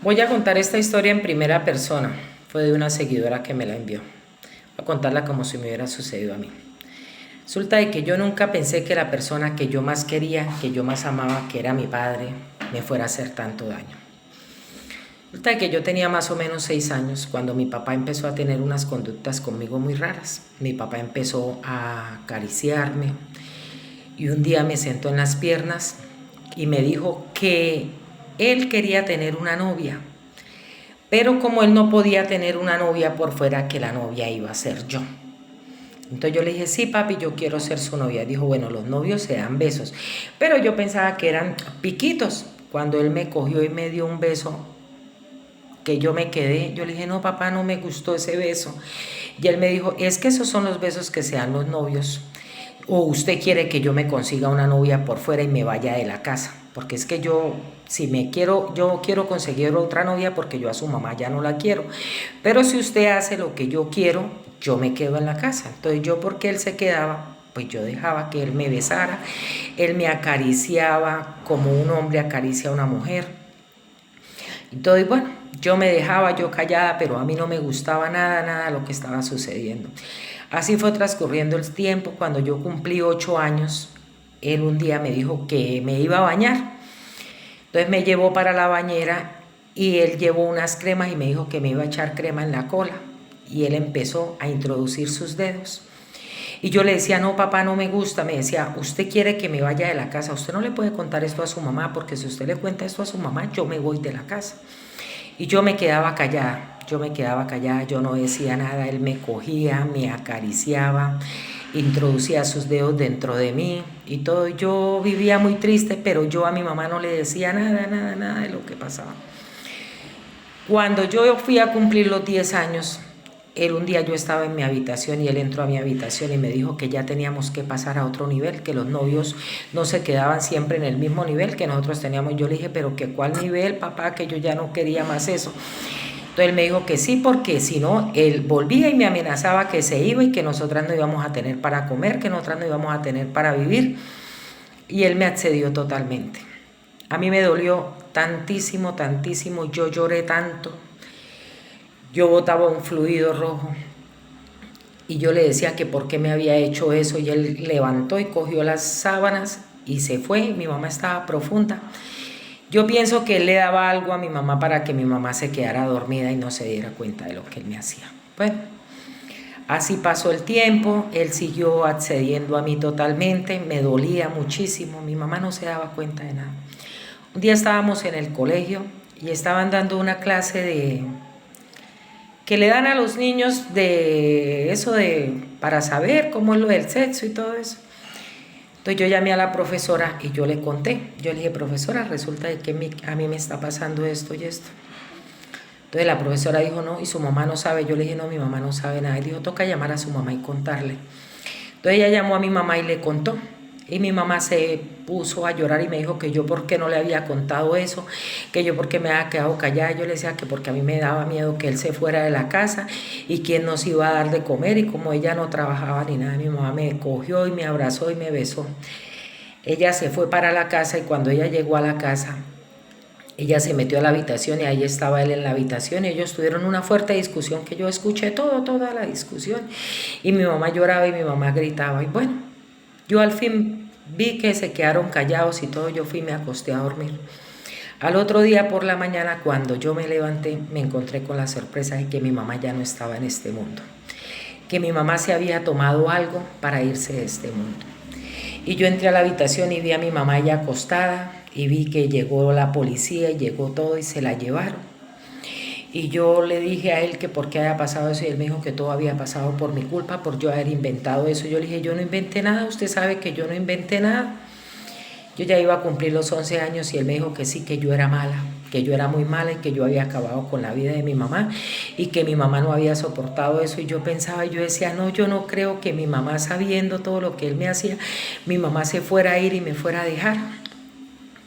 Voy a contar esta historia en primera persona. Fue de una seguidora que me la envió. Voy a contarla como si me hubiera sucedido a mí. Resulta de que yo nunca pensé que la persona que yo más quería, que yo más amaba, que era mi padre, me fuera a hacer tanto daño. Resulta de que yo tenía más o menos 6 años cuando mi papá empezó a tener unas conductas conmigo muy raras. Mi papá empezó a acariciarme y un día me sentó en las piernas y me dijo que él quería tener una novia, pero como él no podía tener una novia por fuera, que la novia iba a ser yo. Entonces yo le dije, sí papi, yo quiero ser su novia. Dijo, bueno, los novios se dan besos. Pero yo pensaba que eran piquitos. Cuando él me cogió y me dio un beso, que yo me quedé, yo le dije, no papá, no me gustó ese beso. Y él me dijo, es que esos son los besos que se dan los novios. O usted quiere que yo me consiga una novia por fuera y me vaya de la casa. Porque es que yo, si me quiero, yo quiero conseguir otra novia porque yo a su mamá ya no la quiero. Pero si usted hace lo que yo quiero, yo me quedo en la casa. Entonces yo, porque él se quedaba, pues yo dejaba que él me besara. Él me acariciaba como un hombre acaricia a una mujer. Entonces, bueno, yo me dejaba, yo callada, pero a mí no me gustaba nada lo que estaba sucediendo. Así fue transcurriendo el tiempo. Cuando yo cumplí 8 años, él un día me dijo que me iba a bañar. Entonces me llevó para la bañera y él llevó unas cremas y me dijo que me iba a echar crema en la cola. Y él empezó a introducir sus dedos. Y yo le decía, no papá, no me gusta. Me decía, usted quiere que me vaya de la casa, usted no le puede contar esto a su mamá, porque si usted le cuenta esto a su mamá, yo me voy de la casa. Y yo me quedaba callada, yo no decía nada. Él me cogía, me acariciaba, introducía sus dedos dentro de mí y todo. Yo vivía muy triste, pero yo a mi mamá no le decía nada de lo que pasaba. Cuando yo fui a cumplir los 10 años, él un día, yo estaba en mi habitación y él entró a mi habitación y me dijo que ya teníamos que pasar a otro nivel, que los novios no se quedaban siempre en el mismo nivel que nosotros teníamos. Yo le dije, pero ¿qué cuál nivel, papá? Que yo ya no quería más eso. Entonces él me dijo que sí, porque si no, él volvía y me amenazaba que se iba y que nosotras no íbamos a tener para comer, que nosotras no íbamos a tener para vivir. Y él me accedió totalmente. A mí me dolió tantísimo, yo lloré tanto. Yo botaba un fluido rojo y yo le decía que por qué me había hecho eso, y él levantó y cogió las sábanas y se fue. Mi mamá estaba profunda. Yo pienso que él le daba algo a mi mamá para que mi mamá se quedara dormida y no se diera cuenta de lo que él me hacía. Bueno, así pasó el tiempo, él siguió accediendo a mí totalmente, me dolía muchísimo, mi mamá no se daba cuenta de nada. Un día estábamos en el colegio y estaban dando una clase de que le dan a los niños de eso de para saber cómo es lo del sexo y todo eso. Entonces yo llamé a la profesora y yo le conté. Yo le dije, profesora, resulta de que a mí me está pasando esto y esto. Entonces la profesora dijo, no, y su mamá no sabe. Yo le dije, no, mi mamá no sabe nada. Y dijo, toca llamar a su mamá y contarle. Entonces ella llamó a mi mamá y le contó. Y mi mamá se puso a llorar y me dijo que yo por qué no le había contado eso, que yo por qué me había quedado callada. Yo le decía que porque a mí me daba miedo que él se fuera de la casa y quién nos iba a dar de comer. Y como ella no trabajaba ni nada, mi mamá me cogió y me abrazó y me besó. Ella se fue para la casa y cuando ella llegó a la casa, ella se metió a la habitación y ahí estaba él en la habitación y ellos tuvieron una fuerte discusión que yo escuché toda la discusión, y mi mamá lloraba y mi mamá gritaba. Y bueno, yo al fin vi que se quedaron callados y todo. Yo fui y me acosté a dormir. Al otro día por la mañana, cuando yo me levanté, me encontré con la sorpresa de que mi mamá ya no estaba en este mundo, que mi mamá se había tomado algo para irse de este mundo. Y yo entré a la habitación y vi a mi mamá ya acostada y vi que llegó la policía y llegó todo y se la llevaron. Y yo le dije a él que por qué había pasado eso y él me dijo que todo había pasado por mi culpa, por yo haber inventado eso. Yo le dije, yo no inventé nada, usted sabe que yo no inventé nada. Yo ya iba a cumplir los 11 años y él me dijo que sí, que yo era mala, que yo era muy mala y que yo había acabado con la vida de mi mamá y que mi mamá no había soportado eso. Y yo pensaba, yo decía, no, yo no creo que mi mamá, sabiendo todo lo que él me hacía, mi mamá se fuera a ir y me fuera a dejar.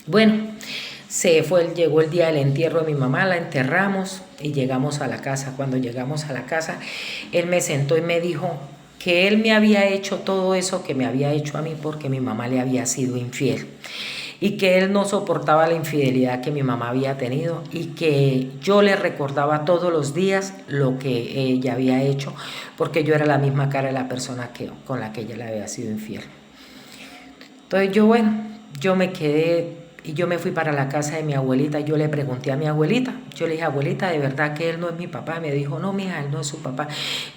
Bueno, llegó el día del entierro de mi mamá, la enterramos y llegamos a la casa. Cuando llegamos a la casa, él me sentó y me dijo que él me había hecho todo eso que me había hecho a mí porque mi mamá le había sido infiel. y que él no soportaba la infidelidad que mi mamá había tenido y que yo le recordaba todos los días lo que ella había hecho, porque yo era la misma cara de la persona con la que ella le había sido infiel. Entonces yo me quedé y yo me fui para la casa de mi abuelita. Yo le pregunté a mi abuelita, yo le dije, abuelita, ¿de verdad que él no es mi papá? Me dijo, no, mija, él no es su papá.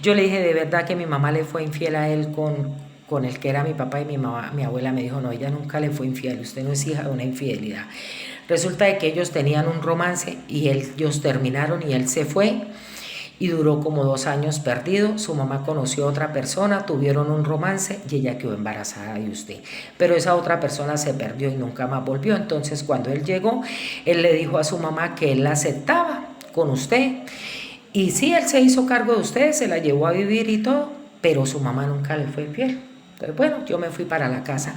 Yo le dije, ¿de verdad que mi mamá le fue infiel a él con el que era mi papá? Y mi abuela me dijo, no, ella nunca le fue infiel, usted no es hija de una infidelidad. Resulta de que ellos tenían un romance y ellos terminaron y él se fue y duró como 2 años perdido. Su mamá conoció a otra persona, tuvieron un romance y ella quedó embarazada de usted. Pero esa otra persona se perdió y nunca más volvió. Entonces cuando él llegó, él le dijo a su mamá que él la aceptaba con usted. Y sí, él se hizo cargo de usted, se la llevó a vivir y todo, pero su mamá nunca le fue fiel. Entonces, bueno, yo me fui para la casa.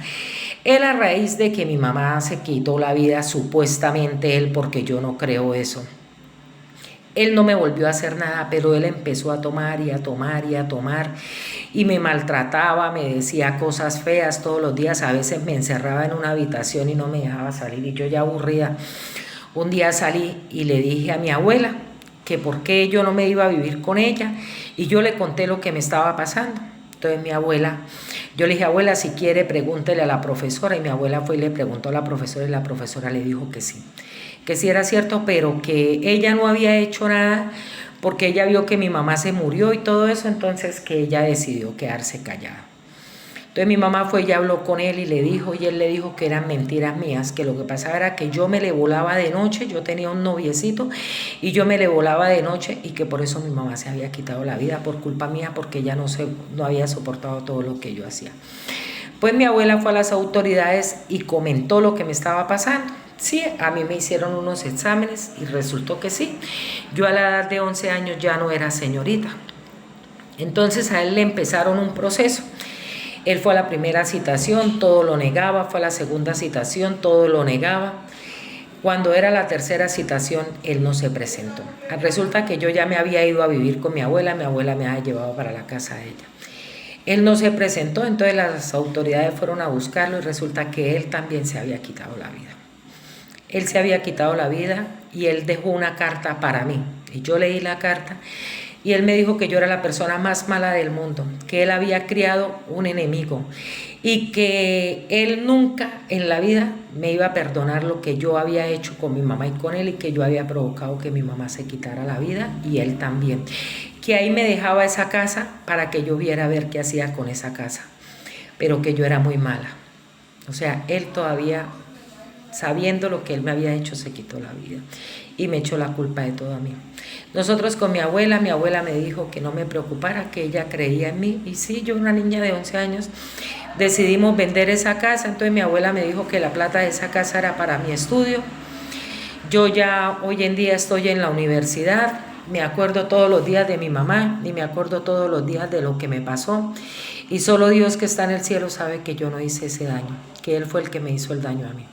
Él, a raíz de que mi mamá se quitó la vida, supuestamente él, porque yo no creo eso, él no me volvió a hacer nada, pero él empezó a tomar y a tomar y a tomar y me maltrataba, me decía cosas feas todos los días. A veces me encerraba en una habitación y no me dejaba salir y yo ya aburrida. Un día salí y le dije a mi abuela que por qué yo no me iba a vivir con ella y yo le conté lo que me estaba pasando. Entonces mi abuela, yo le dije, abuela, si quiere pregúntele a la profesora, y mi abuela fue y le preguntó a la profesora y la profesora le dijo que sí era cierto, pero que ella no había hecho nada porque ella vio que mi mamá se murió y todo eso, entonces que ella decidió quedarse callada. Entonces mi mamá fue y habló con él y le dijo, y él le dijo que eran mentiras mías, que lo que pasaba era que yo me le volaba de noche, yo tenía un noviecito y yo me le volaba de noche y que por eso mi mamá se había quitado la vida por culpa mía, porque ella no había soportado todo lo que yo hacía. Pues mi abuela fue a las autoridades y comentó lo que me estaba pasando. Sí, a mí me hicieron unos exámenes y resultó que sí. Yo a la edad de 11 años ya no era señorita. Entonces a él le empezaron un proceso. Él fue a la primera citación, todo lo negaba, fue a la segunda citación, todo lo negaba. Cuando era la tercera citación, él no se presentó. Resulta que yo ya me había ido a vivir con mi abuela me había llevado para la casa de ella. Él no se presentó, entonces las autoridades fueron a buscarlo y resulta que él también se había quitado la vida. Él se había quitado la vida y él dejó una carta para mí. Y yo leí la carta y él me dijo que yo era la persona más mala del mundo, que él había criado un enemigo y que él nunca en la vida me iba a perdonar lo que yo había hecho con mi mamá y con él, y que yo había provocado que mi mamá se quitara la vida y él también. Que ahí me dejaba esa casa para que yo viera a ver qué hacía con esa casa, pero que yo era muy mala. O sea, él todavía, sabiendo lo que él me había hecho, se quitó la vida y me echó la culpa de todo a mí. Nosotros con mi abuela me dijo que no me preocupara, que ella creía en mí. Y sí, yo, una niña de 11 años, decidimos vender esa casa. Entonces mi abuela me dijo que la plata de esa casa era para mi estudio. Yo ya hoy en día estoy en la universidad, me acuerdo todos los días de mi mamá y me acuerdo todos los días de lo que me pasó. Y solo Dios, que está en el cielo, sabe que yo no hice ese daño, que Él fue el que me hizo el daño a mí.